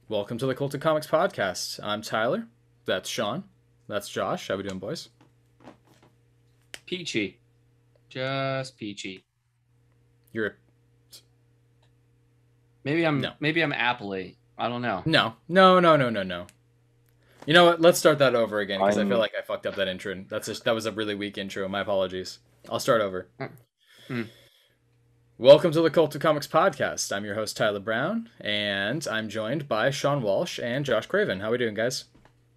Welcome to the Cult of Comics podcast. I'm Tyler. That's Sean. That's Josh. How we doing, boys? Peachy. Just peachy. You're Maybe I'm no, appley. I don't know. no. You know what? Let's start that over again because I feel I'm like I fucked up that intro. That was a really weak intro. My apologies. I'll start over. Hmm. Welcome to the Cult of Comics podcast. I'm your host Tyler Brown, and I'm joined by Sean Walsh and Josh Craven. How we doing, guys?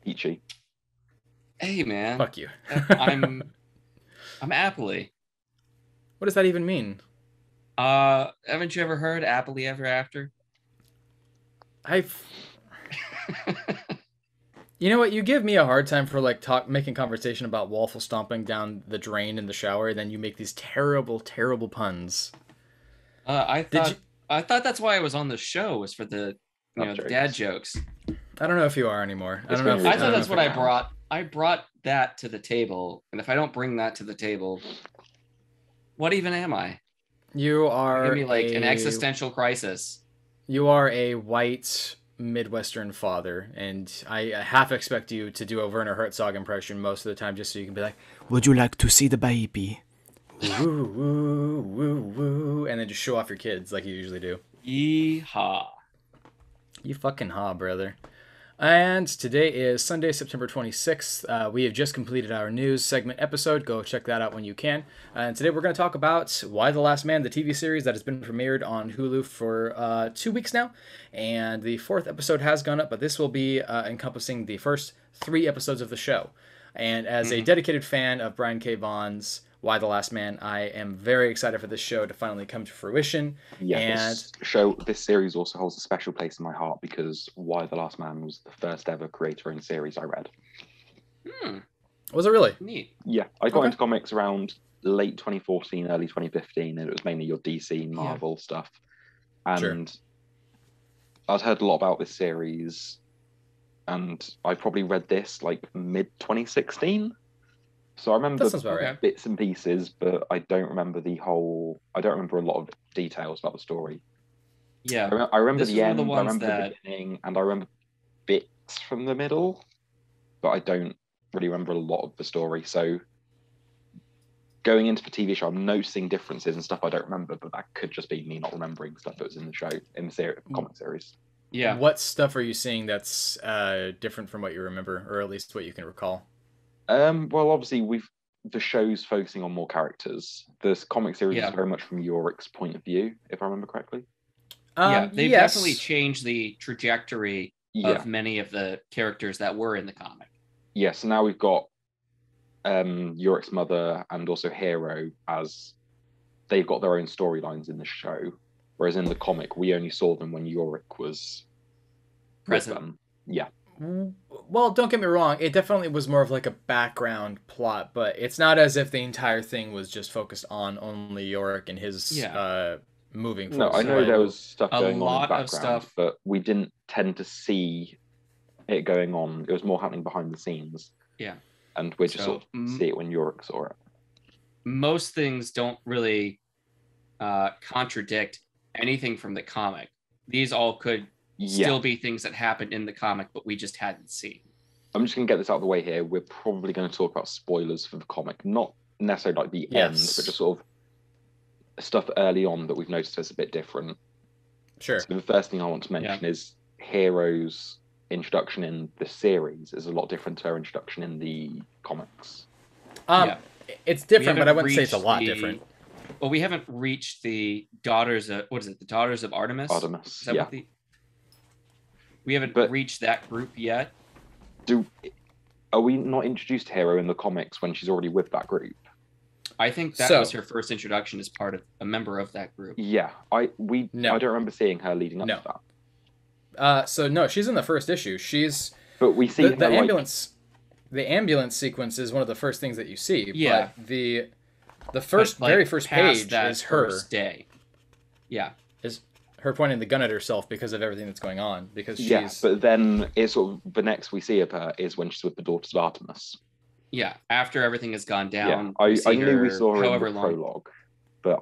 peachy. Hey man. Fuck you. I'm appley. What does that even mean? Haven't you ever heard Appley Ever After? You know what? You give me a hard time for making conversation about waffle stomping down the drain in the shower, and then you make these terrible, terrible puns. I thought that's why I was on the show, was for the dad jokes. I don't know if you are anymore. I It's don't know. been I I thought don't that's know what if I brought. I brought that to the table, and if I don't bring that to the table, what even am I? You are Give me like an existential crisis. You are a white Midwestern father, and I half expect you to do a Werner Herzog impression most of the time, just so you can be like, "Would you like to see the baby?" Woo woo woo woo, and then just show off your kids like you usually do. Yeehaw! You fucking ha, brother. And today is Sunday, September 26th. We have just completed our news segment episode. Go check that out when you can. And today we're going to talk about Why the Last Man, the TV series that has been premiered on Hulu for 2 weeks now. And the fourth episode has gone up, but this will be encompassing the first 3 episodes of the show. And as a dedicated fan of Brian K. Vaughan's Why the Last Man, I am very excited for this show to finally come to fruition. Yeah, and this series also holds a special place in my heart because Why the Last Man was the first ever creator-owned series I read. was it really? Neat. Yeah, I got Okay. into comics around late 2014, early 2015, and it was mainly your DC, Marvel stuff. And Sure. I'd heard a lot about this series, and I probably read this like mid 2016. So I remember That sounds about right. bits and pieces, but I don't remember I don't remember a lot of details about the story. Yeah. I remember This the was one end, of the I ones remember that- the beginning, and I remember bits from the middle, but I don't really remember a lot of the story. So going into the TV show, I'm noticing differences and stuff I don't remember, but that could just be me not remembering stuff that was in the show, in the comic series. Yeah. What stuff are you seeing that's different from what you remember, or at least what you can recall? Well, obviously the show's focusing on more characters. This comic series is very much from Yorick's point of view, if I remember correctly. They've definitely changed the trajectory Yeah. of many of the characters that were in the comic. Yeah, so now we've got Yorick's mother and also Hero as they've got their own storylines in the show, whereas in the comic we only saw them when Yorick was Present. with them. Yeah. Well, don't get me wrong. It definitely was more of like a background plot, but it's not as if the entire thing was just focused on only Yorick and his moving No, forward. I know there was stuff A going on in the lot of background, stuff. but we didn't tend to see it going on. It was more happening behind the scenes. Yeah. And we just So, sort of see it when Yorick saw it. Most things don't really contradict anything from the comic. These all could still be things that happened in the comic, but we just hadn't seen. I'm just going to get this out of the way here. We're probably going to talk about spoilers for the comic, not necessarily like the end, but just sort of stuff early on that we've noticed is a bit different. Sure. So the first thing I want to mention is Hero's introduction in the series is a lot different to her introduction in the comics. It's different, but I wouldn't say it's a lot different. Well, we haven't reached the daughters of, what is it? The Daughters of Artemis? Artemis, Is that what we haven't reached that group yet. Are we not introduced to Hero in the comics when she's already with that group? I think that was her first introduction as part of a member of that group. Yeah, I don't remember seeing her leading up to that. So no, she's in the first issue. But we see the ambulance. The ambulance sequence is one of the first things that you see. Yeah. But the very first page is her first day. Yeah. Is her pointing the gun at herself because of everything that's going on. Because she's but then it's sort of the next we see of her is when she's with the Daughters of Artemis. Yeah, after everything has gone down. I knew we saw her in the prologue, but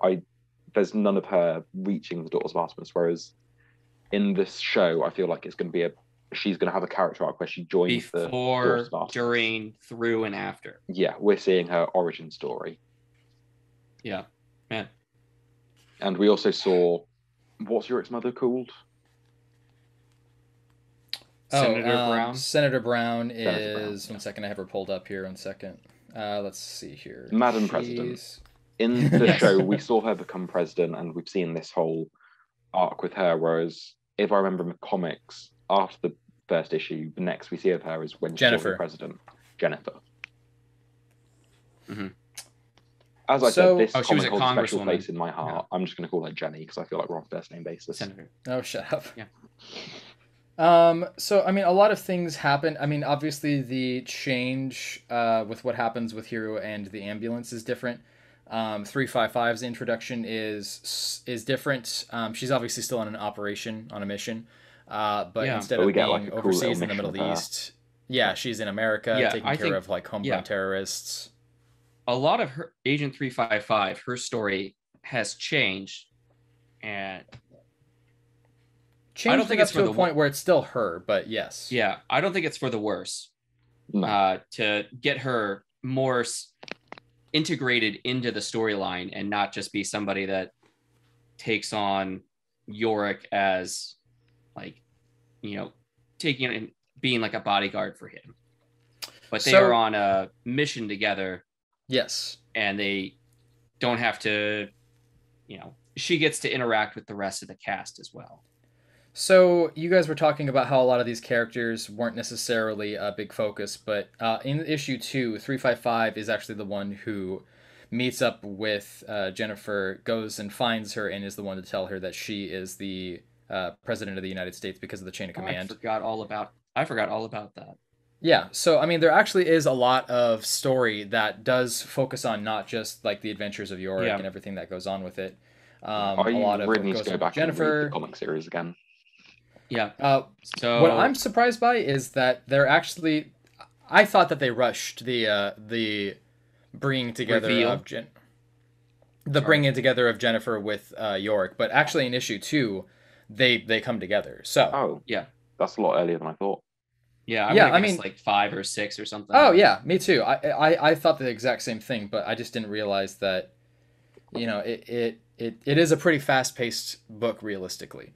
there's none of her reaching the Daughters of Artemis. Whereas in this show, I feel like it's going to be she's going to have a character arc where she joins the Before, Spartans. during, through, and after. Yeah, we're seeing her origin story. Yeah, man. And we also saw, what's Yorick's mother called? Senator Brown. Senator Brown Senator is Brown, yeah. 1 second. I have her pulled up here. 1 second. Let's see here. Madam President. In the Yes. show, we saw her become president, and we've seen this whole arc with her. Whereas, if I remember in the comics, after the first issue, the next we see of her is when she's Jennifer. the president, Jennifer. Mhm. As I So- said, this she was comic a holds a special congresswoman. place in my heart. I'm just going to call her Jenny because I feel like we're on first name basis. Senator. Oh, shut up. Yeah. So, I mean, a lot of things happen. I mean, obviously, the change with what happens with Hero and the ambulance is different. 355's introduction is different. She's obviously still on an operation, on a mission. But Yeah. instead But of we get, being like, a cool overseas little in the Middle mission with her. East, yeah, she's in America Yeah, taking I care think- of, like, homegrown yeah. terrorists. A lot of her Agent 355, her story has changed, and Changed think enough it's for to the a point where it's still her, but yes. yeah, I don't think it's for the worse. No. To get her more integrated into the storyline and not just be somebody that takes on Yorick as, like, taking it and being like a bodyguard for him. But they So- are on a mission together, Yes. and they don't have to, she gets to interact with the rest of the cast as well. So you guys were talking about how a lot of these characters weren't necessarily a big focus, but in issue 2, 355 is actually the one who meets up with Jennifer, goes and finds her, and is the one to tell her that she is the president of the United States because of the chain of command. I forgot all about that. Yeah, so I mean, there actually is a lot of story that does focus on not just like the adventures of Yorick Yeah. and everything that goes on with it. I A lot of really what need goes to go on with back and read Jennifer. the comic series again. Yeah. So What I'm surprised by is that they're actually. I thought that they rushed the bringing together Reveal. of bringing together of Jennifer with Yorick, but actually in issue 2, they come together. So. Oh, yeah. that's a lot earlier than I thought. Yeah, I Yeah, would I guess mean- like 5 or 6 or something. Oh yeah, me too. I thought the exact same thing, but I just didn't realize that, it is a pretty fast paced book realistically.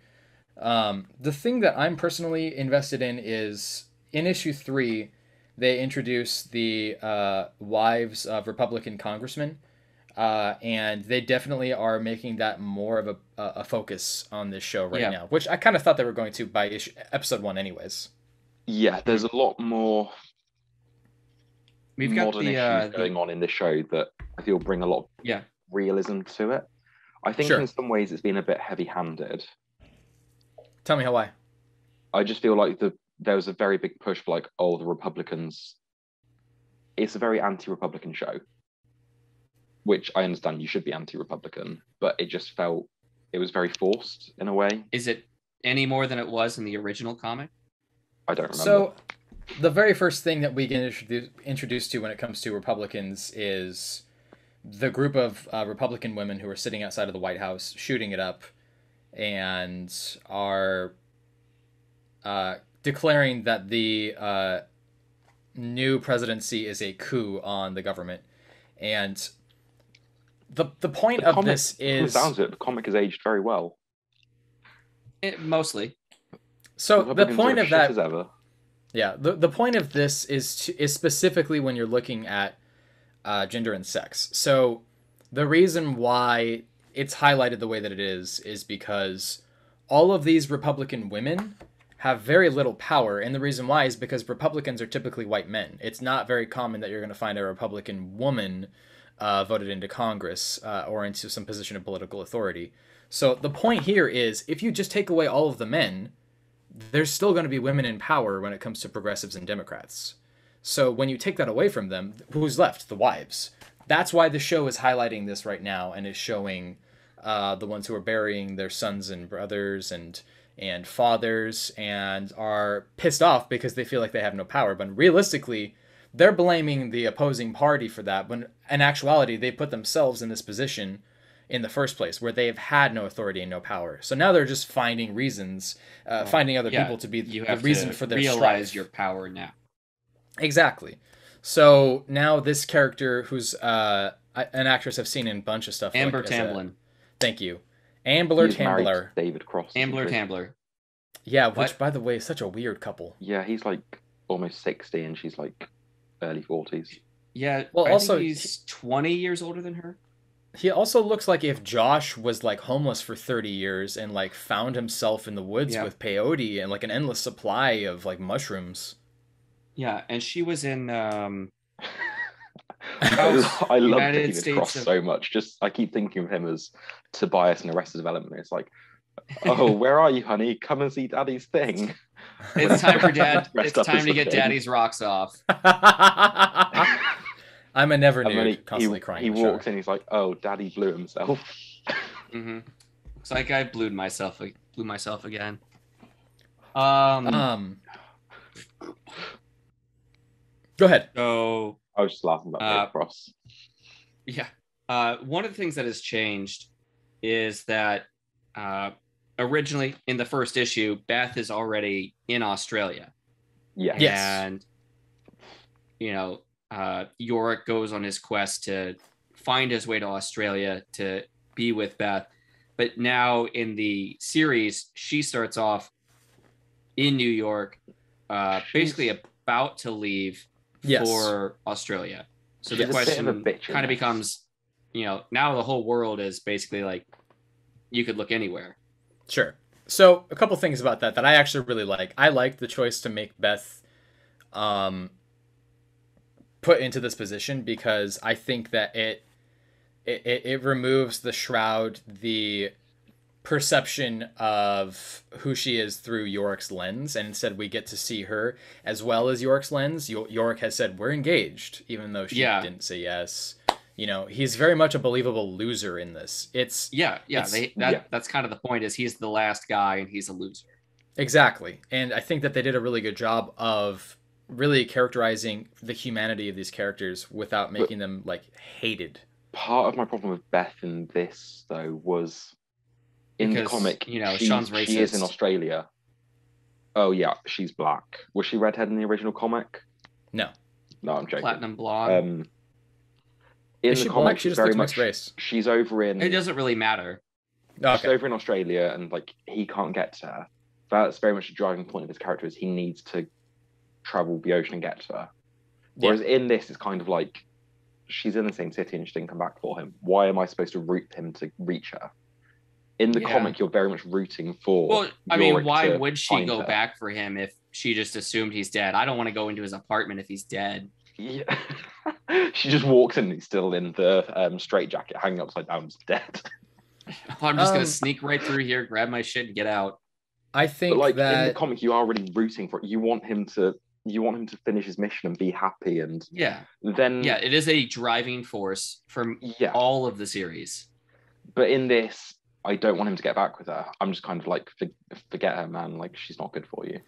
The thing that I'm personally invested in is in issue 3, they introduce the wives of Republican congressmen, and they definitely are making that more of a focus on this show right Yeah. now, which I kind of thought they were going to by episode 1 anyways. Yeah, there's a lot more We've got modern issues going on in this show that I feel bring a lot of Yeah. realism to it. I think Sure. in some ways it's been a bit heavy-handed. Tell me how why. I just feel like there was a very big push for like, oh, the Republicans. It's a very anti-Republican show, which I understand you should be anti-Republican, but it just felt it was very forced in a way. Is it any more than it was in the original comic? I don't remember. So, the very first thing that we get introduced to when it comes to Republicans is the group of Republican women who are sitting outside of the White House shooting it up and are declaring that the new presidency is a coup on the government. And the point The of comic, this from the is... sounds of it, the comic has aged very well. Mostly. So the Republicans point are of shit that... as ever. Yeah, the point of this is specifically when you're looking at gender and sex. So the reason why it's highlighted the way that it is because all of these Republican women have very little power, and the reason why is because Republicans are typically white men. It's not very common that you're going to find a Republican woman voted into Congress or into some position of political authority. So the point here is, if you just take away all of the men, there's still going to be women in power when it comes to progressives and Democrats. So when you take that away from them, who's left? The wives. That's why the show is highlighting this right now and is showing the ones who are burying their sons and brothers and fathers and are pissed off because they feel like they have no power. But realistically, they're blaming the opposing party for that, when in actuality, they put themselves in this position in the first place, where they have had no authority and no power. So now they're just finding reasons, finding other people to be the reason for their realize strife. your power now. Exactly. So now this character, who's an actress I've seen in a bunch of stuff. Amber like, Tamblyn. Thank you. Ambler He's married to Tambler. David Cross. Ambler Tambler. Yeah, which, What? by the way, is such a weird couple. Yeah, he's like almost 60 and she's like early 40s. Yeah, Well, I also, think he's 20 years older than her. He also looks like if Josh was like homeless for 30 years and like found himself in the woods Yeah. with peyote and like an endless supply of like mushrooms. Yeah, and she was in I love United David States Cross of- so much. Just I keep thinking of him as Tobias in Arrested Development. It's like, oh, where are you, honey? Come and see Daddy's thing. It's time for dad. Dressed It's up time as to the get thing. Daddy's rocks off. I'm a never And then nude, constantly crying. he in the shower. walks in. He's like, oh, Daddy blew himself. Mm-hmm. It's like I blew myself again. Go ahead. So I was just laughing about David Cross. yeah, one of the things that has changed is that originally in the first issue, Beth is already in Australia. Yeah. Yes. And Yorick goes on his quest to find his way to Australia to be with Beth. But now in the series, she starts off in New York, basically about to leave for Australia. So the question kind of becomes, now the whole world is basically like, you could look anywhere. Sure. So a couple things about that I actually really like. I like the choice to make Beth put into this position because I think that it removes the shroud, the perception of who she is through Yorick's lens, and instead we get to see her as well as Yorick's lens. Yorick has said we're engaged, even though she didn't say yes. He's very much a believable loser in this. That's kind of the point, is he's the last guy and he's a loser. Exactly. And I think that they did a really good job of really characterizing the humanity of these characters without making them like hated. Part of my problem with Beth in this though was in the comic, Sean's racist. She is in Australia. Oh yeah, she's black. Was she redhead in the original comic? No, I'm joking. Platinum blonde. In the comic, she she's just very looks much mixed race. She's over in. It doesn't really matter. She's over in Australia, and like he can't get to her. That's very much the driving point of his character, is he needs to travel the ocean and get to her. Whereas in this, it's kind of like she's in the same city and she didn't come back for him. Why am I supposed to root him to reach her? In the comic, you're very much rooting for. Well, I mean, Yorick why to would she find go her. back for him if she just assumed he's dead? I don't want to go into his apartment if he's dead. Yeah. She just walks in and he's still in the straitjacket, hanging upside down, dead. I'm just gonna sneak right through here, grab my shit, and get out. I think but that in the comic, you are really rooting for it. You want him to finish his mission and be happy, and then it is a driving force from all of the series. But in this, I don't want him to get back with her. I'm just kind of like, forget her, man. Like, she's not good for you.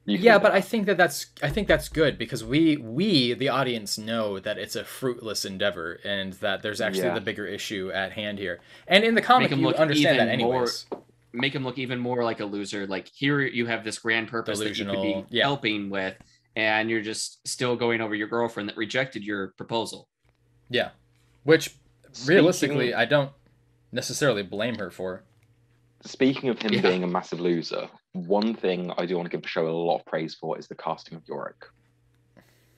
But I think that's good because we the audience know that it's a fruitless endeavor and that there's actually the bigger issue at hand here. And in the comic, you understand that anyways. Make him look even more like a loser. Like, here you have this grand purpose that you could be helping with, and you're just still going over your girlfriend that rejected your proposal. Yeah, which realistically, I don't necessarily blame her for. Speaking of him being a massive loser, one thing I do want to give the show a lot of praise for is the casting of Yorick.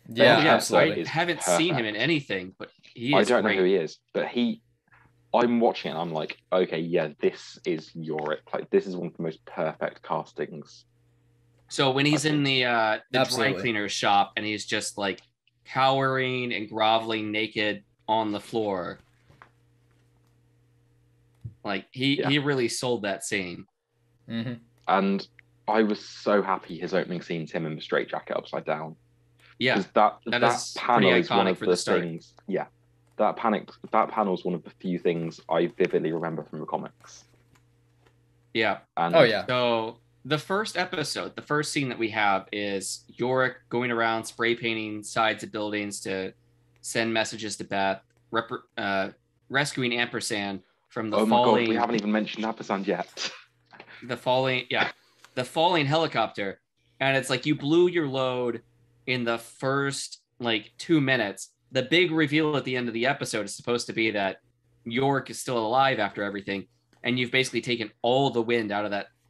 Yeah, absolutely. I haven't seen him in anything, but he is I don't great. know who he is, but I'm watching it and I'm like, okay, yeah, this is Yorick. Like, this is one of the most perfect castings. So when he's in the dry cleaner's shop and he's just like cowering and groveling naked on the floor, like he really sold that scene. Mm-hmm. And I was so happy his opening scene's him in the straitjacket upside down. Yeah, because that panel is one of the things. Yeah, that panel is one of the few things I vividly remember from the comics. Yeah. And So the first episode, the first scene that we have is Yorick going around spray painting sides of buildings to send messages to Beth, rescuing Ampersand from the Oh my falling. god, we haven't even mentioned Ampersand yet. The falling helicopter, and it's like you blew your load in the first like 2 minutes. The big reveal at the end of the episode is supposed to be that Yorick is still alive after everything, and you've basically taken all the wind out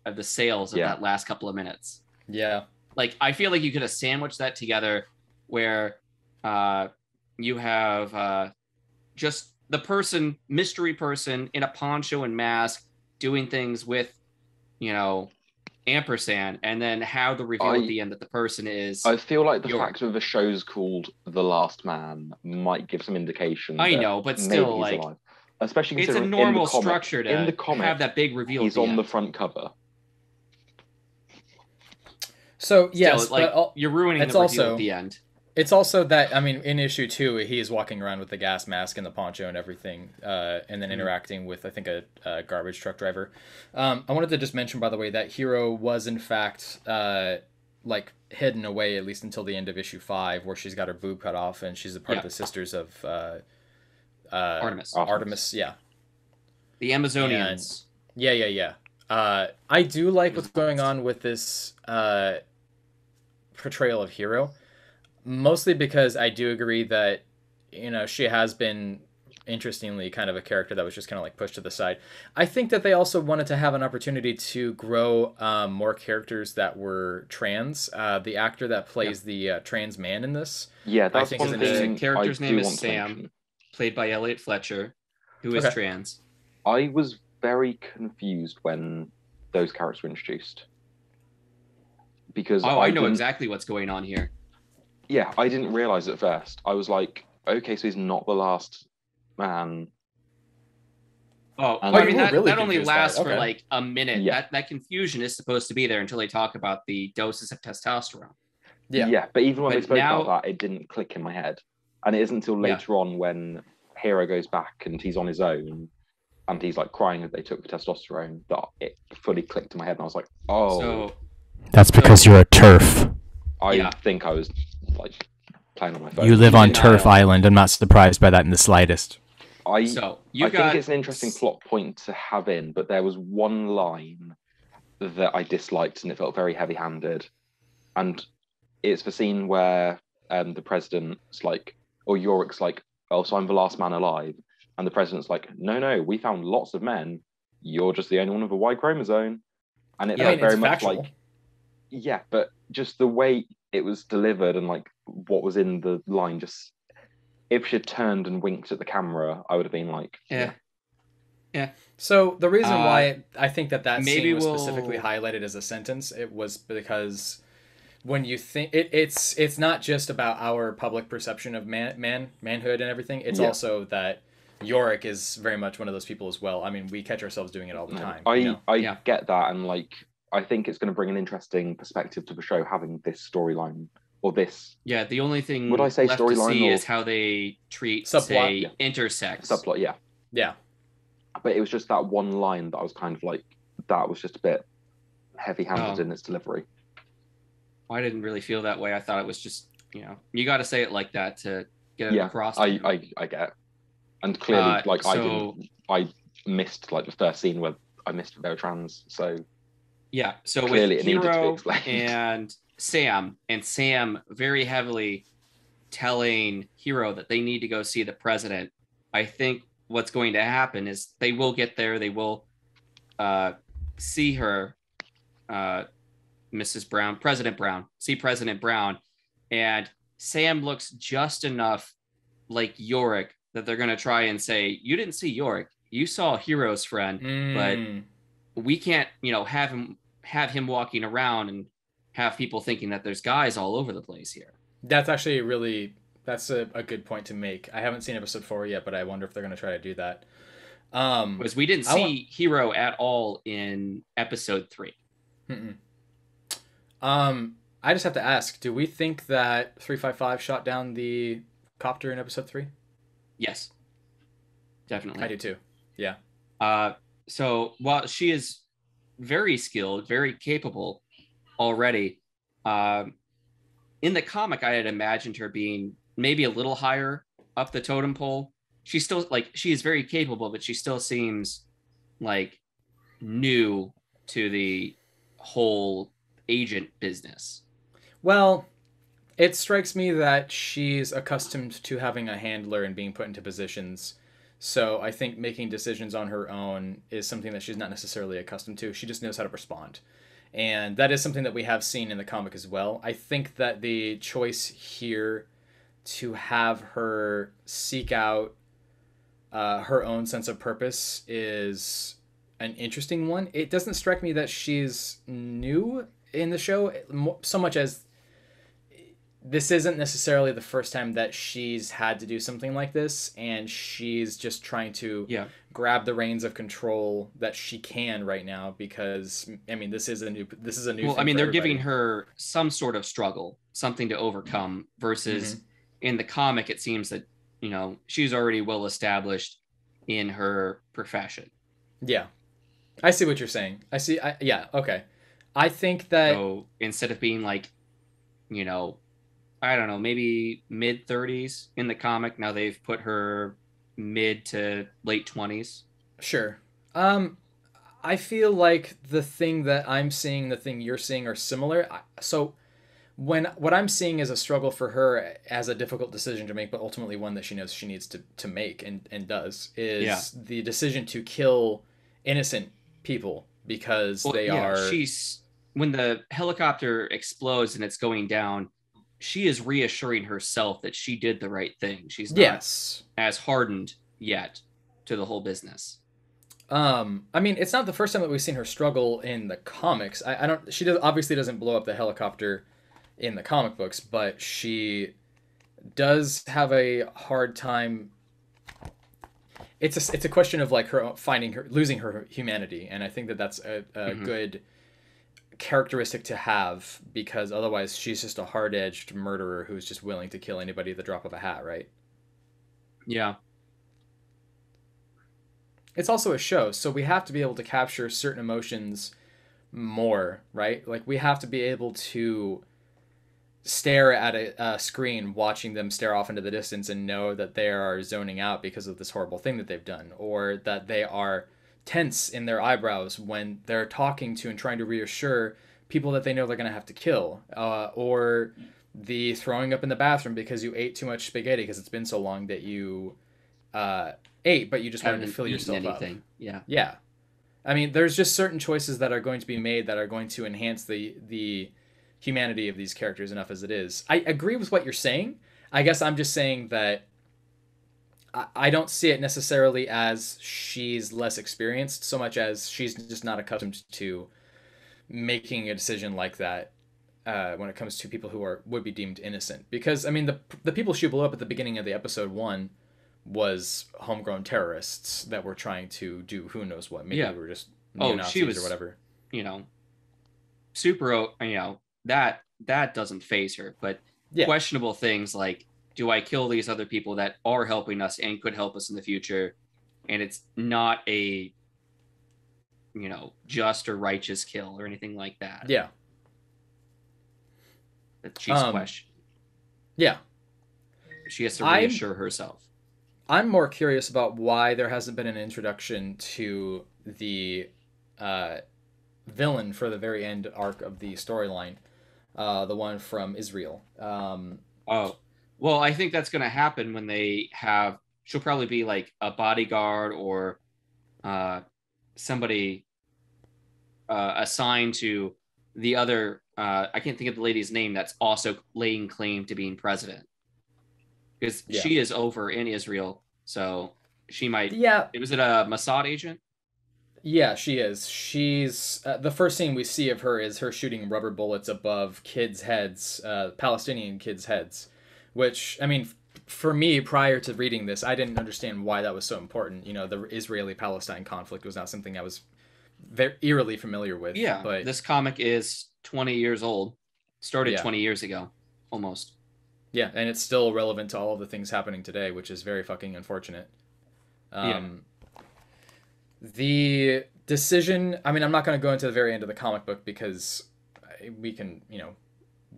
of the sails of that last couple of minutes. Yeah. Like, I feel like you could have sandwiched that together where you have just the mystery person in a poncho and mask doing things with, ampersand, and then how the reveal at the end that the person is. I feel like the Yorick. fact that the show's called The Last Man might give some indication. I know, but still, he's like, alive. Especially it's a considering normal in the comic, structure to in the comic, have that big reveal. He's on the front cover. So yes, still, like, but you're ruining it's the reveal also, at the end. It's also that, I mean, in issue 2, he is walking around with the gas mask and the poncho and everything, and then interacting with, I think, a garbage truck driver. I wanted to just mention, by the way, that Hero was, in fact, hidden away, at least until the end of issue 5, where she's got her boob cut off, and she's a part of the Sisters of Artemis. Artemis, yeah. The Amazonians. And, I do like what's going on with this portrayal of Hero. Mostly because I do agree that, she has been, interestingly, kind of a character that was just kind of like pushed to the side. I think that they also wanted to have an opportunity to grow more characters that were trans. The actor that plays the trans man in this, that's I think one is thing. The character's name is Sam, mention. played by Elliot Fletcher, who is trans. I was very confused when those characters were introduced. Because I know exactly what's going on here. Yeah, I didn't realize at first. I was like, okay, so he's not the last man. Oh, And I mean, really that only lasts for okay. like a minute. Yeah. That confusion is supposed to be there until they talk about the doses of testosterone. Yeah, but even when But they spoke now- about that, it didn't click in my head. And it isn't until later on when Hero goes back and he's on his own and he's like crying that they took the testosterone that it fully clicked in my head. And I was like, oh. So That's because you're a TERF. I think I was like playing on my phone. You live on Denial. TERF Island. I'm not surprised by that in the slightest. I you think got it's an interesting plot point to have in, but there was one line that I disliked and it felt very heavy-handed. And it's the scene where the president's like, or Yorick's like, oh, so I'm the last man alive. And the president's like, no, we found lots of men. You're just the only one with a Y chromosome. And it felt very much factual. like, yeah, but just the way it was delivered and like what was in the line, just if she had turned and winked at the camera, I would have been like, yeah. So the reason why I think that maybe scene was we'll- specifically highlighted as a sentence, it was because when you think it's not just about our public perception of manhood and everything. It's also that Yorick is very much one of those people as well. I mean, we catch ourselves doing it all the time. I get that, and like I think it's going to bring an interesting perspective to the show having this storyline or this. Yeah, the only thing Would I say left to storyline see or is how they treat, subplot? say, intersex. Subplot, yeah. Yeah. But it was just that one line that I was kind of like, that was just a bit heavy-handed in its delivery. I didn't really feel that way. I thought it was just, you got to say it like that to get it across. I get. And clearly, like so- I missed like the first scene where I missed they were trans. So Yeah, so clearly with it needed to be Hero explained. and Sam very heavily telling Hero that they need to go see the president, I think what's going to happen is they will get there. They will see her, Mrs. Brown, see President Brown, and Sam looks just enough like Yorick that they're going to try and say, you didn't see Yorick, you saw Hero's friend, but we can't, have him walking around and have people thinking that there's guys all over the place here. That's actually that's a good point to make. I haven't seen episode 4 yet, but I wonder if they're going to try to do that. Because we didn't see Hero at all in episode 3. I just have to ask, do we think that 355 shot down the copter in episode 3? Yes, definitely. I do too. Yeah. So while she is very skilled, very capable already, in the comic, I had imagined her being maybe a little higher up the totem pole. She's still she is very capable, but she still seems like new to the whole agent business. Well, it strikes me that she's accustomed to having a handler and being put into positions. So I think making decisions on her own is something that she's not necessarily accustomed to. She just knows how to respond. And that is something that we have seen in the comic as well. I think that the choice here to have her seek out her own sense of purpose is an interesting one. It doesn't strike me that she's new in the show so much as this isn't necessarily the first time that she's had to do something like this, and she's just trying to grab the reins of control that she can right now, because I mean this is a new Well, thing I mean, for they're everybody. giving her some sort of struggle, something to overcome, versus in the comic it seems that, you know, she's already well established in her profession. Yeah. I see what you're saying. Yeah, okay. I think that So instead of being like, you know, I don't know, maybe mid 30s in the comic, now they've put her mid to late 20s. Sure. I feel like the thing that I'm seeing, the thing you're seeing are similar. So what I'm seeing is a struggle for her as a difficult decision to make, but ultimately one that she knows she needs to make and does, is the decision to kill innocent people because she's, when the helicopter explodes and it's going down, she is reassuring herself that she did the right thing. She's not as hardened yet to the whole business. I mean, it's not the first time that we've seen her struggle in the comics. She obviously doesn't blow up the helicopter in the comic books, but she does have a hard time. It's a question of like losing her humanity, and I think that that's a good characteristic to have, because otherwise she's just a hard-edged murderer who's just willing to kill anybody at the drop of a hat, right? Yeah. It's also a show, so we have to be able to capture certain emotions more, right? Like we have to be able to stare at a screen watching them stare off into the distance and know that they are zoning out because of this horrible thing that they've done, or that they are tense in their eyebrows when they're talking to and trying to reassure people that they know they're going to have to kill, or the throwing up in the bathroom because you ate too much spaghetti because it's been so long that you ate, but you just wanted to fill yourself up. Yeah. I mean, there's just certain choices that are going to be made that are going to enhance the humanity of these characters enough as it is. I agree with what you're saying. I guess I'm just saying that I don't see it necessarily as she's less experienced so much as she's just not accustomed to making a decision like that when it comes to people who would be deemed innocent. Because, I mean, the people she blew up at the beginning of the episode 1 was homegrown terrorists that were trying to do who knows what. Maybe they were just neo-Nazis or whatever. You know, super, you know, that doesn't faze her. But questionable things like, do I kill these other people that are helping us and could help us in the future? And it's not a, you know, just or righteous kill or anything like that. Yeah. That she's questioned. Yeah. She has to reassure herself. I'm more curious about why there hasn't been an introduction to the villain for the very end arc of the storyline, the one from Israel. Well, I think that's going to happen when she'll probably be like a bodyguard or somebody assigned to the other, I can't think of the lady's name, that's also laying claim to being president. Because she is over in Israel, so she might... Yeah. Was it a Mossad agent? Yeah, she is. She's... the first scene we see of her is her shooting rubber bullets above kids' heads, Palestinian kids' heads. Which, I mean, for me, prior to reading this, I didn't understand why that was so important. You know, the Israeli-Palestine conflict was not something I was very eerily familiar with. Yeah, but this comic is 20 years old. Started 20 years ago, almost. Yeah, and it's still relevant to all of the things happening today, which is very fucking unfortunate. The decision... I mean, I'm not going to go into the very end of the comic book because we can, you know,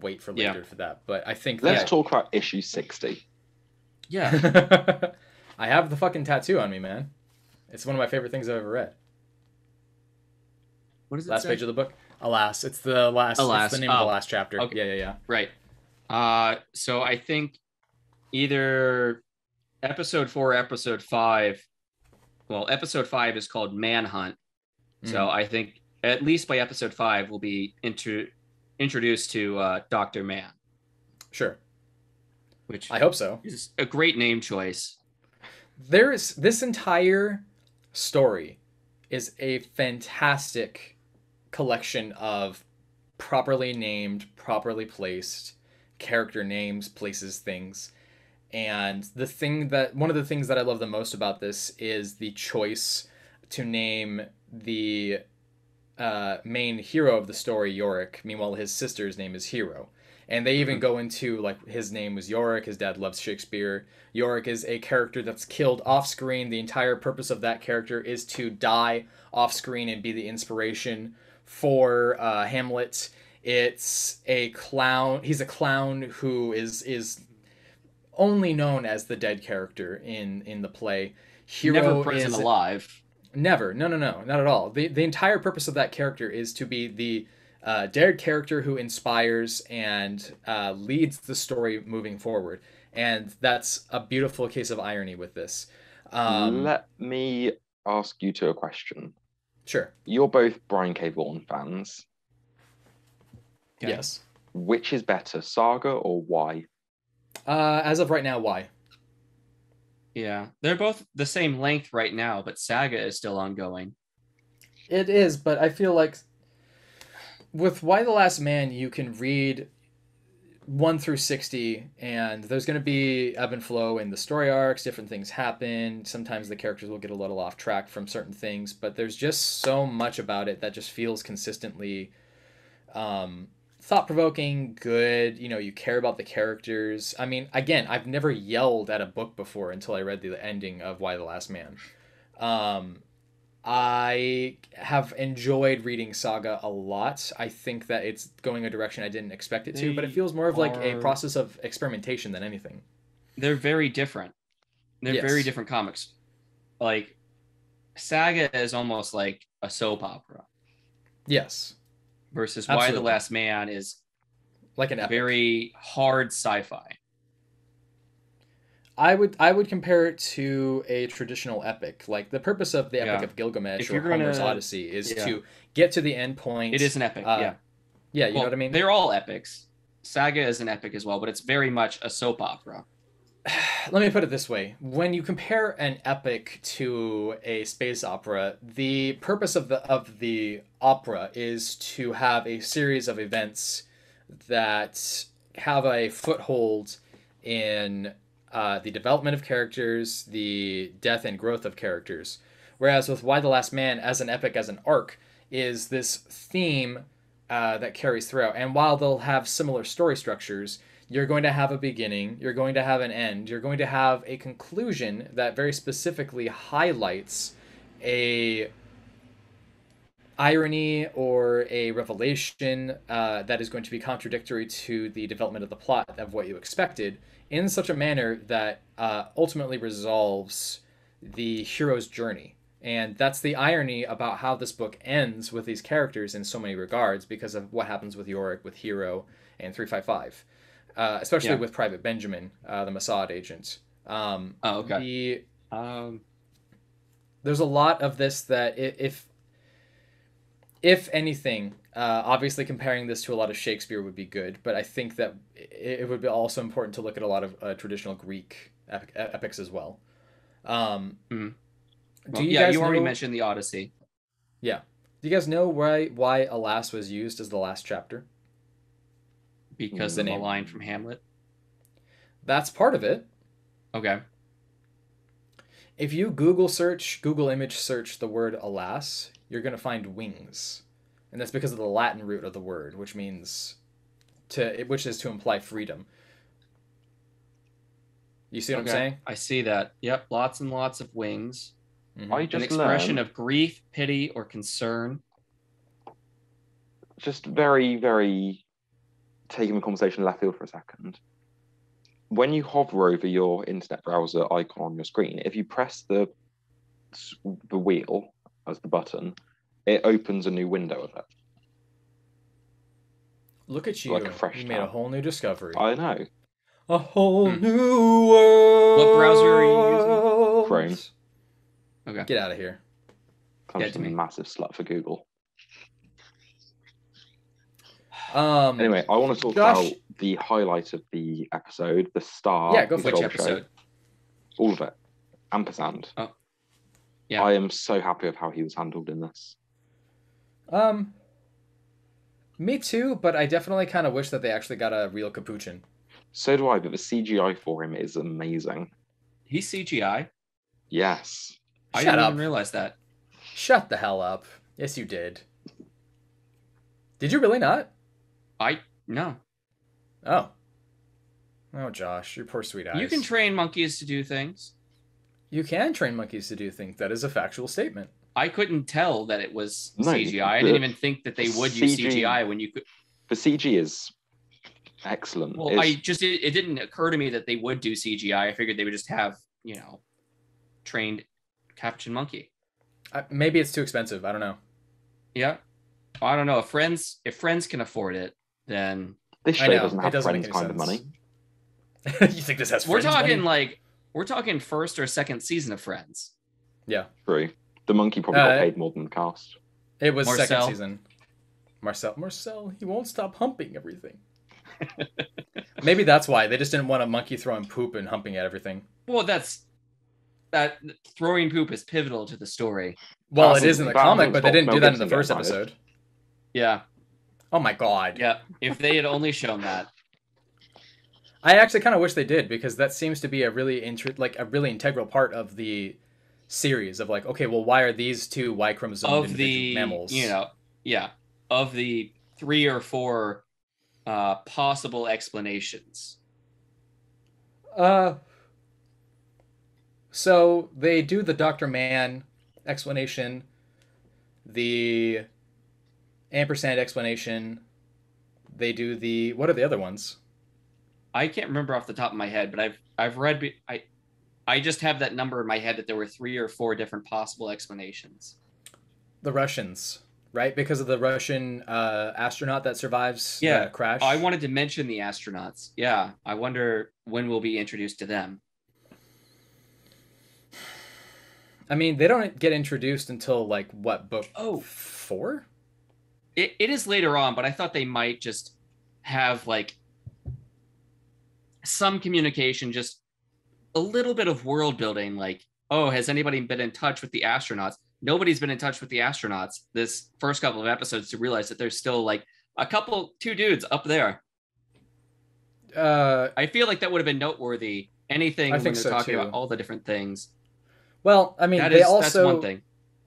wait for later for that. But I think let's talk about issue 60. Yeah. I have the fucking tattoo on me, man. It's one of my favorite things I've ever read. What does it Last say? page of the book. Alas, it's the last. Alas. It's the name of the Oh, last chapter. okay. Yeah. Right. So I think either episode 4 or episode 5. Well, episode 5 is called Manhunt. So I think at least by episode 5 we'll be introduced to Dr. Man, Sure. which I hope so. is a great name choice. There's this entire story is a fantastic collection of properly named, properly placed character names, places, things. And one of the things that I love the most about this is the choice to name the main hero of the story Yorick. Meanwhile, his sister's name is Hero. And they even go into, like, his name was Yorick, his dad loves Shakespeare. Yorick is a character that's killed off screen. The entire purpose of that character is to die off screen and be the inspiration for Hamlet. It's a clown. He's a clown who is only known as the dead character in the play. Hero Never present alive. Never. No, not at all. The entire purpose of that character is to be the dead character who inspires and leads the story moving forward. And that's a beautiful case of irony with this. Let me ask you two a question. Sure. You're both Brian K. Vaughan fans. Okay. Yes. Which is better, Saga or Y? As of right now, why? Yeah, they're both the same length right now, but Saga is still ongoing. It is, but I feel like with Why the Last Man, you can read 1 through 60, and there's going to be ebb and flow in the story arcs. Different things happen. Sometimes the characters will get a little off track from certain things, but there's just so much about it that just feels consistently thought-provoking, good. You care about the characters. I mean, again, I've never yelled at a book before until I read the ending of Why the Last Man. I have enjoyed reading Saga a lot. I think that it's going a direction I didn't expect it to, but it feels more of like a process of experimentation than anything. They're very different. They're very different comics. Like, Saga is almost like a soap opera. Yes. Versus Absolutely. Why the Last Man is like an epic. Very hard sci-fi. I would compare it to a traditional epic. Like, the purpose of the Epic of Gilgamesh or Homer's Odyssey is to get to the end point. It is an epic, Yeah, you know what I mean? They're all epics. Saga is an epic as well, but it's very much a soap opera. Let me put it this way. When you compare an epic to a space opera, the purpose of the opera is to have a series of events that have a foothold in the development of characters, the death and growth of characters. Whereas with Why the Last Man, as an epic, as an arc, is this theme that carries throughout. And while they'll have similar story structures, you're going to have a beginning, you're going to have an end, you're going to have a conclusion that very specifically highlights a irony or a revelation that is going to be contradictory to the development of the plot of what you expected, in such a manner that ultimately resolves the hero's journey. And that's the irony about how this book ends with these characters in so many regards, because of what happens with Yorick, with Hero, and 355. Especially with Private Benjamin, the Mossad agent. Okay. There's a lot of this that if anything, obviously comparing this to a lot of Shakespeare would be good, but I think that it would be also important to look at a lot of traditional Greek epics as well. You already know, mentioned the Odyssey. Yeah. Do you guys know why Alas was used as the last chapter? Because of the line from Hamlet? That's part of it. Okay. If you Google image search the word alas, you're going to find wings. And that's because of the Latin root of the word, which is to imply freedom. You see what I'm saying? I see that. Yep, lots and lots of wings. Mm-hmm. An expression of grief, pity, or concern. Just very, very taking the conversation left field for a second. When you hover over your internet browser icon on your screen, if you press the wheel as the button, it opens a new window of it. Look at you. Like a fresh You made a tab. whole new discovery. I know. A whole new world. What browser are you using? Chrome. Okay. Get out of here. I'm Dead just to a me. massive slut for Google. Anyway, I want to talk Josh- about the highlight of the episode, the star. Yeah, go for it. Which control episode? Show. All of it. Ampersand. Oh, yeah. I am so happy with how he was handled in this. Me too, but I definitely kind of wish that they actually got a real capuchin. So do I, but the CGI for him is amazing. He's CGI. Yes. I Shut didn't up. even realize that. Shut the hell up. Yes, you did. Did you really not? No. Oh. Oh, Josh, your poor sweet eyes. You can train monkeys to do things. You can train monkeys to do things. That is a factual statement. I couldn't tell that it was No, CGI. I didn't even think that they would use CGI when you could. The CG is excellent. Well, it didn't occur to me that they would do CGI. I figured they would just have, trained caption monkey. Maybe it's too expensive. I don't know. Yeah. I don't know. If friends can afford it, then This show I know, doesn't it have doesn't Friends make kind any of money. sense. You think this has we're Friends talking money? we're talking first or second season of Friends. Yeah. True. The monkey probably got paid more than the cast. It was second Marcel. season. Marcel, he won't stop humping everything. Maybe that's why. They just didn't want a monkey throwing poop and humping at everything. Well, that throwing poop is pivotal to the story. Well, it is in the That comic, won't but they stop didn't Mel do that in the Gibson first getting fired. episode. Yeah. Oh my god. Yeah. If they had only shown that. I actually kind of wish they did, because that seems to be a really integral part of the series of like, okay, well, why are these two Y chromosome Of individual the mammals? of the 3 or 4 possible explanations. So they do the Dr. Mann explanation, the ampersand explanation. They do the, what are the other ones? I can't remember off the top of my head, but I've read I just have that number in my head that there were 3 or 4 different possible explanations. The Russians, right? Because of the Russian astronaut that survives the crash. I wanted to mention the astronauts. Yeah, I wonder when we'll be introduced to them. I mean, they don't get introduced until like what, book 4? It is later on, but I thought they might just have like some communication, just a little bit of world building, like, oh, has anybody been in touch with the astronauts? Nobody's been in touch with the astronauts this first couple of episodes to realize that there's still like two dudes up there. I feel like that would have been noteworthy. Anything when they're talking about all the different things. Well, I mean, that's one thing.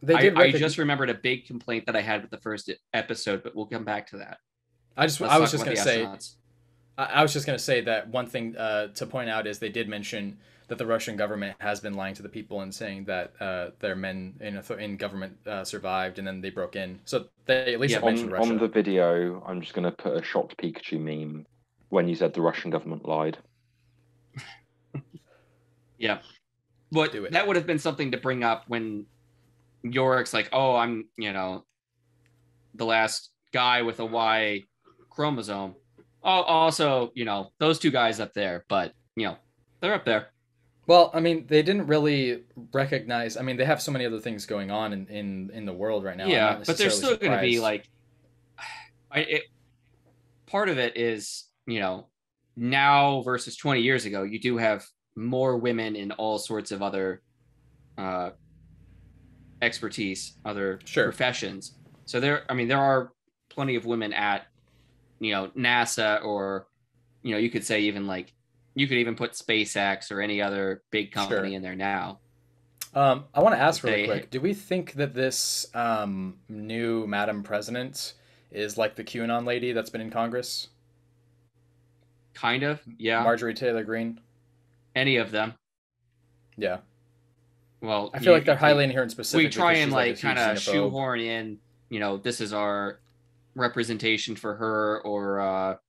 I just remembered a big complaint that I had with the first episode, but we'll come back to that. I was just going to say that one thing to point out is they did mention that the Russian government has been lying to the people and saying that their men in government survived and then they broke in. So they at least mentioned Russia. On the video, I'm just going to put a shocked Pikachu meme when you said the Russian government lied. Yeah. But that would have been something to bring up when Yorick's like, oh, I'm, the last guy with a Y chromosome. Oh, also, those 2 guys up there, but, they're up there. Well, I mean, they didn't really recognize, I mean, they have so many other things going on in the world right now. Yeah, but they're still going to be like, part of it is, now versus 20 years ago, you do have more women in all sorts of other expertise, other professions. So there are plenty of women at, NASA, or, you could say even like, you could even put SpaceX or any other big company in there now. I want to ask really quick, do we think that this new Madam President is like the QAnon lady that's been in Congress? Kind of, yeah. Marjorie Taylor Greene? Any of them. Yeah. Well, I feel like they're highly inherent specific. We try and like kind of shoehorn in, this is our representation for her, or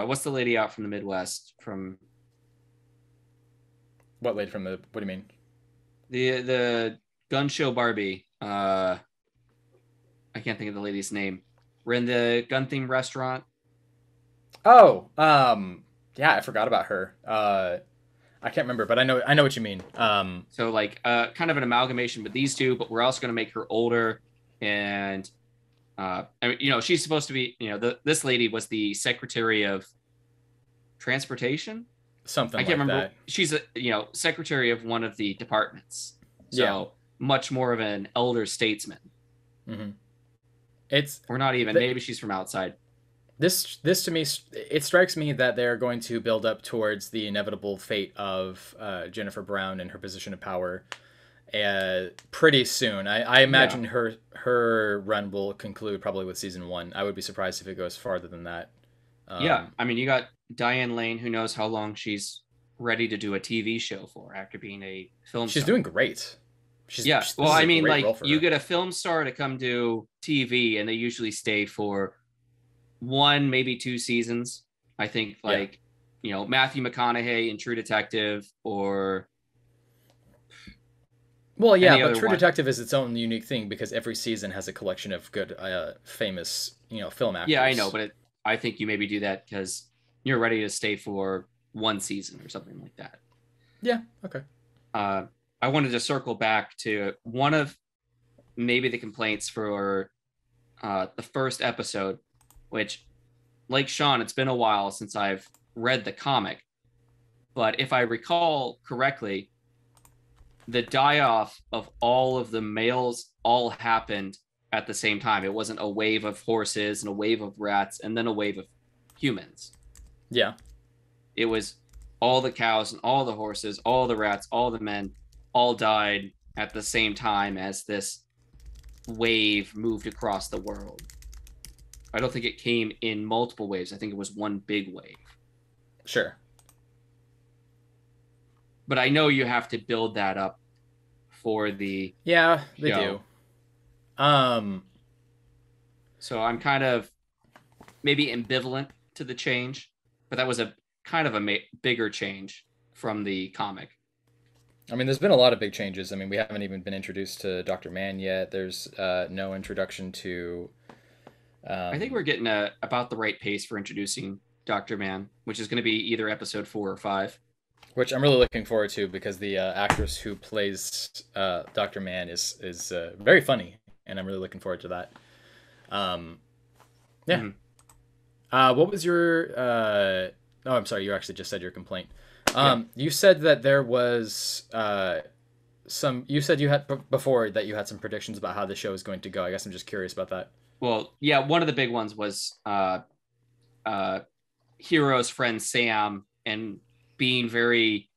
what's the lady out from the Midwest from? What lady from the? What do you mean? The gun show Barbie. I can't think of the lady's name. We're in the gun themed restaurant. Oh, yeah, I forgot about her. I can't remember, but I know what you mean. So like kind of an amalgamation with these two, but we're also going to make her older. And I mean, you know, she's supposed to be, you know, this lady was the Secretary of Transportation. Something I can't like remember. that. She's a, you know, secretary of one of the departments. So Yeah. much more of an elder statesman. Mm-hmm. It's Or not even. Maybe she's from outside. This to me, it strikes me that they're going to build up towards the inevitable fate of Jennifer Brown and her position of power pretty soon. I imagine her run will conclude probably with season 1. I would be surprised if it goes farther than that. Yeah, I mean, you got Diane Lane, who knows how long she's ready to do a TV show for after being a film She's star. doing great. Well, I mean, like, you get a film star to come do TV, and they usually stay for 1, maybe 2 seasons. I think, like, you know, Matthew McConaughey in True Detective, or... Well, yeah, but True Detective is its own unique thing because every season has a collection of good, famous, you know, film actors. Yeah, I know, but I think you maybe do that because you're ready to stay for 1 season or something like that. Yeah, okay. I wanted to circle back to one of maybe the complaints for the first episode, which, like Sean, it's been a while since I've read the comic. But if I recall correctly, the die-off of all of the males all happened at the same time. It wasn't a wave of horses and a wave of rats and then a wave of humans. Yeah. It was all the cows and all the horses, all the rats, all the men, all died at the same time as this wave moved across the world. I don't think it came in multiple waves. I think it was one big wave. Sure. But I know you have to build that up for the Yeah, they do. So I'm kind of maybe ambivalent to the change, but that was a kind of a bigger change from the comic. I mean, there's been a lot of big changes. I mean, we haven't even been introduced to Dr. Mann yet. There's no introduction to... I think we're getting about the right pace for introducing Dr. Mann, which is going to be either episode 4 or 5. Which I'm really looking forward to because the actress who plays Dr. Mann is very funny, and I'm really looking forward to that. Yeah. Mm-hmm. What was your... oh, I'm sorry. You actually just said your complaint. You said that there was some... You said you had before that you had some predictions about how the show is going to go. I guess I'm just curious about that. Well, yeah, one of the big ones was Hero's friend Sam and being very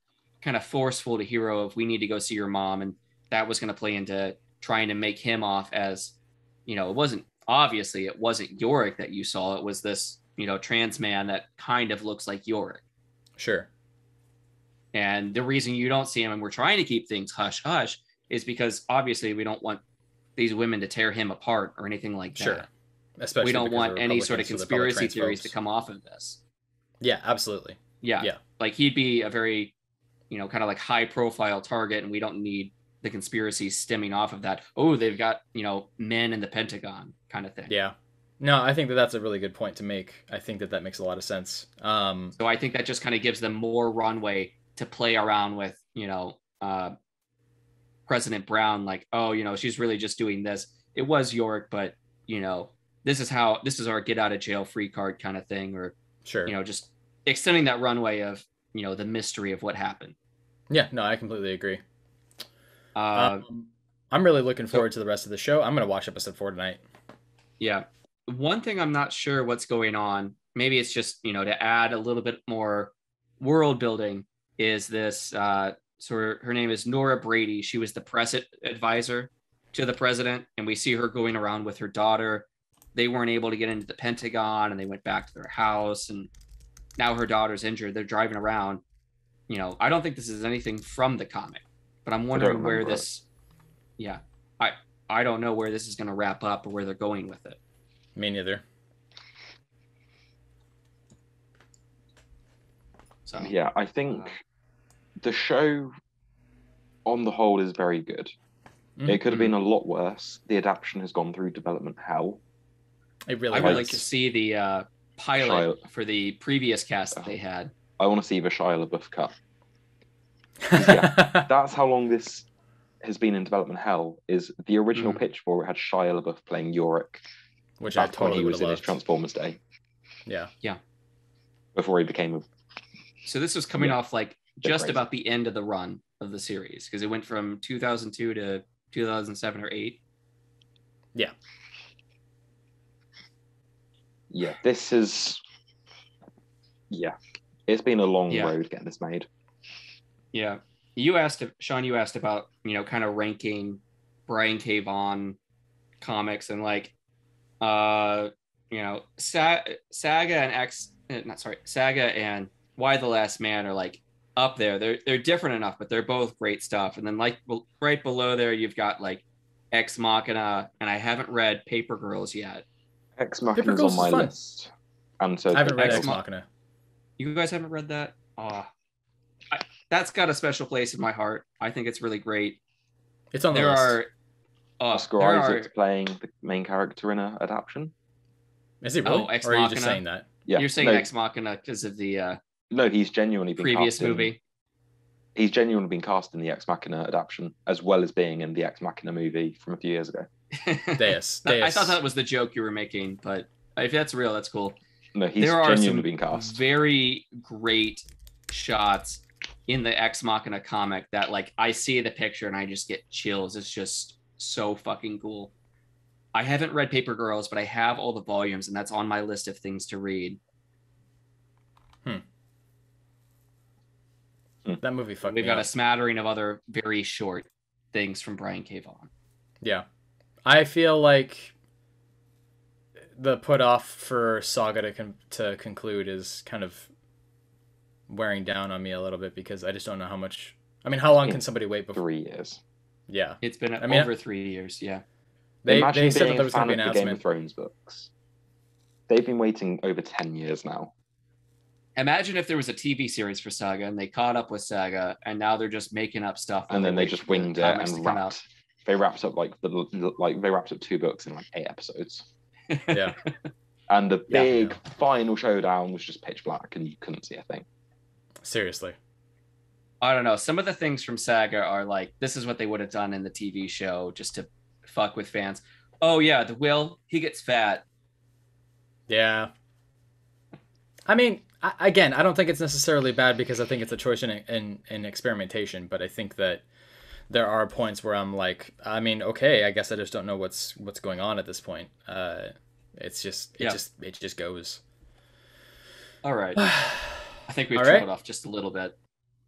kind of forceful to Hero of, we need to go see your mom. And that was going to play into trying to make him off as, you know, it wasn't Yorick that you saw. It was this, you know, trans man that kind of looks like Yorick. Sure. And the reason you don't see him, and we're trying to keep things hush hush, is because obviously we don't want these women to tear him apart or anything like that. Sure. Especially we don't want any sort of conspiracy theories to come off of this. Yeah, absolutely. Yeah. Like he'd be a very, you know, kind of like high profile target, and we don't need the conspiracy stemming off of that. Oh, they've got, you know, men in the Pentagon kind of thing. Yeah. No, I think that that's a really good point to make. I think that makes a lot of sense. So I think that just kind of gives them more runway to play around with, you know, President Brown, like, oh, you know, she's really just doing this. It was Yorick, but, you know, this is our get out of jail free card kind of thing, or, sure, you know, just extending that runway of, you know, the mystery of what happened. Yeah, no, I completely agree. I'm really looking forward to the rest of the show. I'm going to watch episode 4 tonight. Yeah. One thing I'm not sure what's going on, maybe it's just, you know, to add a little bit more world building, is this, so her name is Nora Brady. She was the press advisor to the president, and we see her going around with her daughter. They weren't able to get into the Pentagon, and they went back to their house, and now her daughter's injured. They're driving around. You know, I don't think this is anything from the comic, but I'm wondering where this... Yeah. I don't know where this is going to wrap up or where they're going with it. Me neither. So yeah, I think the show on the whole is very good. It could have been a lot worse. The adaptation has gone through development hell. It really I would has. like to see the pilot for the previous cast that they had. I want to see the Shia LaBeouf cut. Yeah, that's how long this has been in development hell. Is the original pitch for it had Shia LaBeouf playing Yorick, which I back when totally he would was have in his loved. Transformers day. Yeah. Before he became a... So this was coming off like just crazy. about the end of the run of the series, because it went from 2002 to 2007 or 8. Yeah. Yeah, this is... Yeah, it's been a long Yeah. road getting this made. Yeah. Sean, you asked about, kind of ranking Brian K. Vaughan comics, and like, Saga and Why the Last Man are like up there. They're different enough, but they're both great stuff. And then like right below there, you've got like Ex Machina, and I haven't read Paper Girls yet. Ex Machina Paper is Girls on my is fun. list. And so I haven't read Ex Ex Machina. You guys haven't read that? That's got a special place in my heart. I think it's really great. It's on the There list. are Oscar there Isaac's are playing the main character in an adaptation. Is it really? Ex Or are you just Machina. saying that? Yeah, You're saying no, Ex Machina because of the no, he's genuinely been previous cast in- movie. He's genuinely been cast in the Ex Machina adaptation, as well as being in the Ex Machina movie from a few years ago. Deus. I thought that was the joke you were making, but if that's real, that's cool. No, he's There are genuinely some been cast. very great shots in the Ex Machina comic that, like, I see the picture and I just get chills. It's just so fucking cool. I haven't read Paper Girls, but I have all the volumes, and that's on my list of things to read. That movie fucked We've me got a up. smattering of other very short things from Brian K. Vaughan. Yeah. I feel like the put off for Saga to conclude is kind of wearing down on me a little bit, because I just don't know how much... I mean, how long can somebody wait before... 3 years. Yeah. It's been over 3 years, yeah. They Imagine said that being there a was going fan to be an of the Game of announcement. Thrones books. They've been waiting over 10 years now. Imagine if there was a TV series for Saga and they caught up with Saga, and now they're just making up stuff. And then they just winged it and come out. wrapped. They wrapped up they wrapped up 2 books in like 8 episodes. Yeah. And the big Yeah. final showdown was just pitch black and you couldn't see a thing. Seriously. I don't know. Some of the things from Saga are like, this is what they would have done in the TV show just to fuck with fans. Oh yeah, the Will, he gets fat. Yeah. I mean, again, I don't think it's necessarily bad, because I think it's a choice in experimentation, but I think that there are points where I'm like, I mean, okay, I guess I just don't know what's going on at this point. It just goes. All right. I think we've All right. trailed off just a little bit.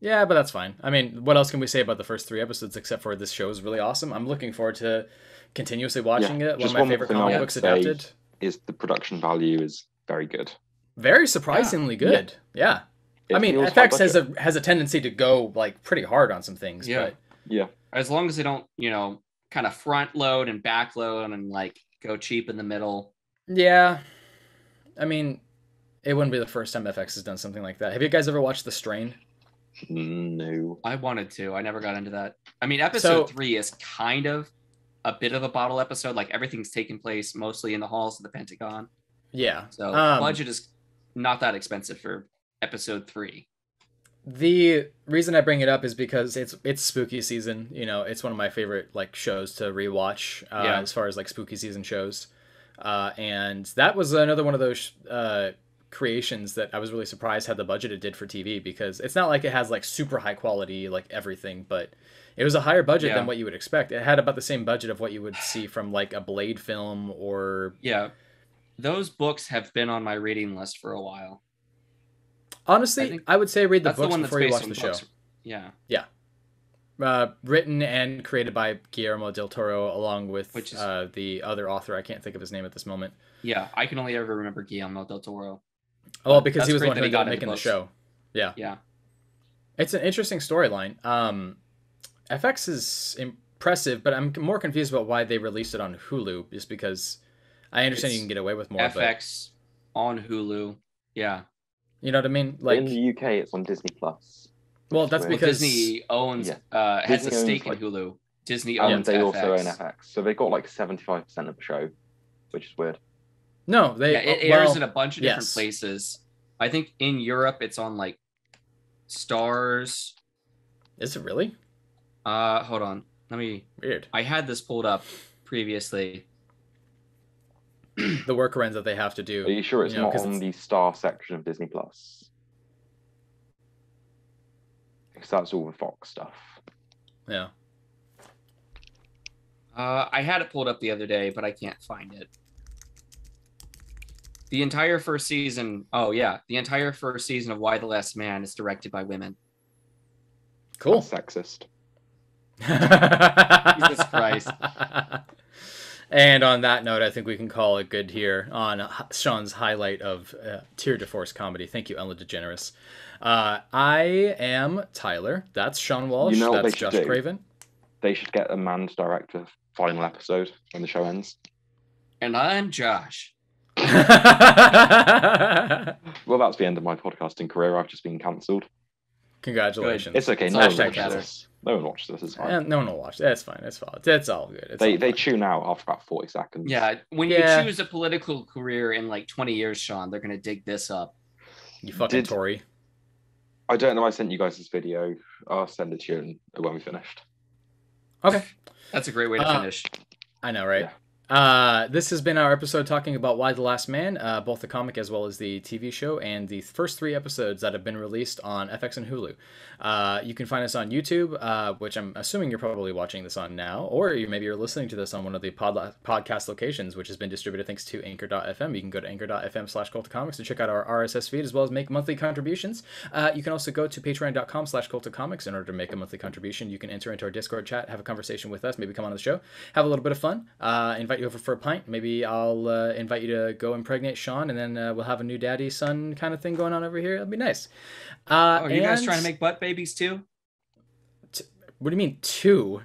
Yeah, but that's fine. I mean, what else can we say about the first 3 episodes except for this show is really awesome? I'm looking forward to continuously watching it. One just of my one favorite thing I comic would books say adapted. is the production value is very good. Very surprisingly good. Yeah. It I mean, feels high FX has a tendency to go like pretty hard on some things. Yeah. But Yeah. As long as they don't, kind of front load and back load and like go cheap in the middle. yeah. I mean, it wouldn't be the first time FX has done something like that. Have you guys ever watched The Strain? No. I wanted to. I never got into that. I mean, episode 3 is kind of a bit of a bottle episode. Like, everything's taking place mostly in the halls of the Pentagon. Yeah. So budget is not that expensive for episode 3. The reason I bring it up is because it's spooky season. It's one of my favorite like shows to rewatch as far as like spooky season shows. And that was another one of those creations that I was really surprised had the budget it did for TV, because it's not like it has like super high quality like everything, but it was a higher budget than what you would expect. It had about the same budget of what you would see from like a Blade film or... Yeah. Those books have been on my reading list for a while. Honestly, I would say read the books before you watch the show. Yeah. Yeah. Written and created by Guillermo del Toro, along with the other author. I can't think of his name at this moment. Yeah, I can only ever remember Guillermo del Toro. Oh, because That's he was the great one that who he got ended up into making the books. show. Yeah. Yeah. It's an interesting storyline. FX is impressive, but I'm more confused about why they released it on Hulu, just because I understand you can get away with more. FX on Hulu. Yeah. You know what I mean? Like in the UK, it's on Disney Plus. Well, that's because Disney owns has Disney a stake owns, in Hulu. Disney And owns they FX. also own FX. So they got like 75% of the show, which is weird. No, they. Yeah, it well, airs in a bunch of different yes. places. I think in Europe it's on like Stars. Is it really Hold on. Let me. weird? I had this pulled up previously. The workarounds that they have to do. Are you sure it's you know, not 'cause on the Star section of Disney Plus? Because that's all the Fox stuff. Yeah. I had it pulled up the other day, but I can't find it. The entire first season. Oh yeah, the entire first season of Why the Last Man is directed by women. Cool. That's sexist. Jesus Christ. And on that note, I think we can call it good here on Sean's highlight of Tour de Force comedy. Thank you, Ellen DeGeneres. I am Tyler. That's Sean Walsh. You know what That's they should Josh do? Craven. They should get a man to direct the final episode when the show ends. And I'm Josh. Well, that's the end of my podcasting career. I've just been cancelled. Congratulations. It's okay. It's No one hashtag watches better. this. No one watches this. It's fine. And no one will watch. That's fine. That's fine. That's all good. It's They all they fine. tune out after about 40 seconds. Yeah, when Yeah. you choose a political career in like 20 years, Sean, they're gonna dig this up. You fucking Did- Tory. I don't know. I sent you guys this video. I'll send it to you when we finished. Okay. That's a great way to finish. I know, right? Yeah. This has been our episode talking about Why the Last Man, both the comic as well as the TV show, and the first 3 episodes that have been released on FX and Hulu. You can find us on YouTube, which I'm assuming you're probably watching this on now, or maybe you're listening to this on one of the podcast locations, which has been distributed thanks to Anchor.fm. You can go to anchor.fm/cultofcomics to check out our RSS feed as well as make monthly contributions. You can also go to patreon.com/cultofcomics in order to make a monthly contribution. You can enter into our Discord chat, have a conversation with us, maybe come on the show, have a little bit of fun, invite you over for a pint. Maybe I'll invite you to go impregnate Sean, and then we'll have a new daddy son kind of thing going on over here. It'll be nice. Are you guys trying to make butt babies too? What do you mean 2?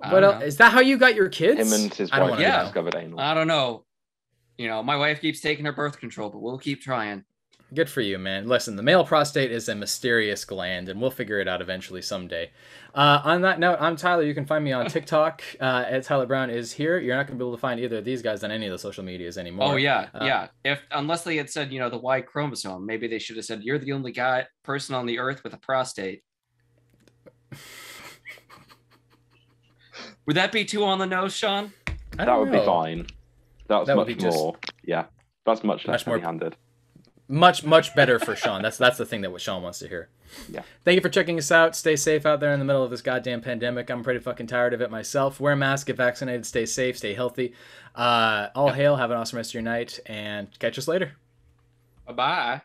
I What don't else? know. Is that how you got your kids? Him and his I don't wife wanna know. discovered anal. I don't know. You know, my wife keeps taking her birth control, but we'll keep trying. Good for you, man. Listen, the male prostate is a mysterious gland, and we'll figure it out eventually someday. On that note, I'm Tyler. You can find me on TikTok at Tyler Brown is here. You're not going to be able to find either of these guys on any of the social medias anymore. Oh yeah, yeah. Unless they had said, you know, the Y chromosome, maybe they should have said you're the only person on the earth with a prostate. Would that be too on the nose, Sean? I That don't would be know. fine. That's That would much be just- more. Yeah, that's much less Much more- heavy-handed. Much better for Sean. That's the thing that what Sean wants to hear. Yeah. Thank you for checking us out. Stay safe out there in the middle of this goddamn pandemic. I'm pretty fucking tired of it myself. Wear a mask, get vaccinated, stay safe, stay healthy. All hail. Have an awesome rest of your night, and catch us later. Bye-bye.